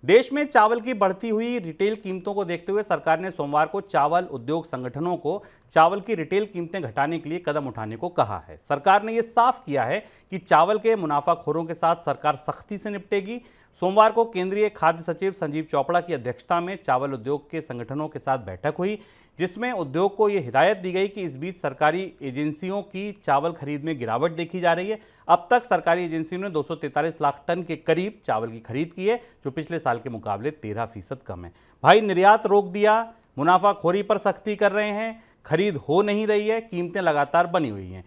देश में चावल की बढ़ती हुई रिटेल कीमतों को देखते हुए सरकार ने सोमवार को चावल उद्योग संगठनों को चावल की रिटेल कीमतें घटाने के लिए कदम उठाने को कहा है। सरकार ने यह साफ किया है कि चावल के मुनाफाखोरों के साथ सरकार सख्ती से निपटेगी। सोमवार को केंद्रीय खाद्य सचिव संजीव चोपड़ा की अध्यक्षता में चावल उद्योग के संगठनों के साथ बैठक हुई, जिसमें उद्योग को यह हिदायत दी गई कि इस बीच सरकारी एजेंसियों की चावल खरीद में गिरावट देखी जा रही है। अब तक सरकारी एजेंसियों ने 243 लाख टन के करीब चावल की खरीद की है, जो पिछले साल के मुकाबले 13% कम है। भाई, निर्यात रोक दिया, मुनाफाखोरी पर सख्ती कर रहे हैं, खरीद हो नहीं रही है, कीमतें लगातार बनी हुई हैं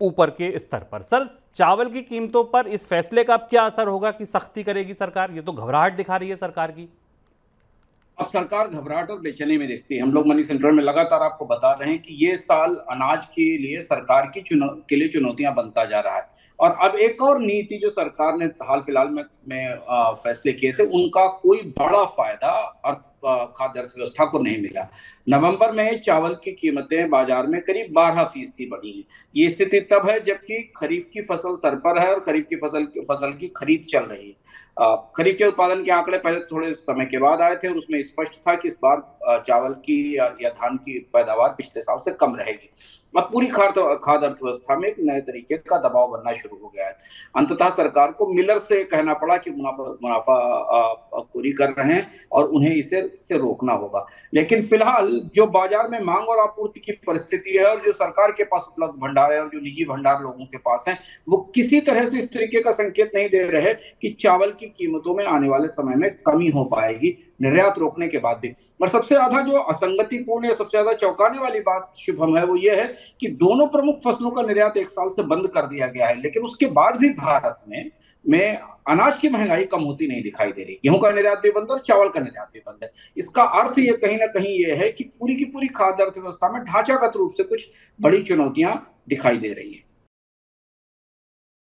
ऊपर के स्तर पर। सर, चावल की कीमतों पर इस फैसले का अब क्या असर होगा कि सख्ती करेगी सरकार? ये तो घबराहट दिखा रही है सरकार की। अब सरकार घबराहट और बेचैनी में देखती है। हम लोग मनी सेंट्रल में लगातार आपको बता रहे हैं कि ये साल अनाज के लिए सरकार की के लिए चुनौतियां बनता जा रहा है। और अब एक और नीति जो सरकार ने हाल फिलहाल में फैसले किए थे, उनका कोई बड़ा फायदा खाद्य अर्थव्यवस्था को नहीं मिला। नवंबर में चावल की कीमतें बाजार में करीब 12% बढ़ी हैं। ये स्थिति तब है जबकि खरीफ की फसल सर पर है और खरीफ की फसल की खरीद चल रही है। खरीफ के उत्पादन के आंकड़े पहले थोड़े समय के बाद आए थे और उसमें स्पष्ट था कि इस बार चावल की या धान की पैदावार पिछले साल से कम रहेगी। अब पूरी खाद्य अर्थव्यवस्था में एक नए तरीके का दबाव बनना शुरू हो गया है। अंततः सरकार को मिलर से कहना पड़ा कि मुनाफाखोरी कर रहे हैं और उन्हें इसे रोकना होगा। लेकिन फिलहाल जो बाजार में मांग और आपूर्ति की परिस्थिति है और जो सरकार के पास उपलब्ध भंडार है और जो निजी भंडार लोगों के पास है, वो किसी तरह से इस तरीके का संकेत नहीं दे रहे कि चावल की कीमतों में आने वाले समय में कमी हो पाएगी निर्यात रोकने के बाद भी। और सबसे ज्यादा जो असंगतिपूर्ण या सबसे ज्यादा चौंकाने वाली बात शुभम है, वो ये है कि दोनों प्रमुख फसलों का निर्यात एक साल से बंद कर दिया गया है, लेकिन उसके बाद भी भारत में अनाज की महंगाई कम होती नहीं दिखाई दे रही। गेहूं का निर्यात भी बंद है और चावल का निर्यात भी बंद है। इसका अर्थ ये कहीं ना कहीं ये है कि पूरी की पूरी खाद्य अर्थव्यवस्था में ढांचागत रूप से कुछ बड़ी चुनौतियां दिखाई दे रही है।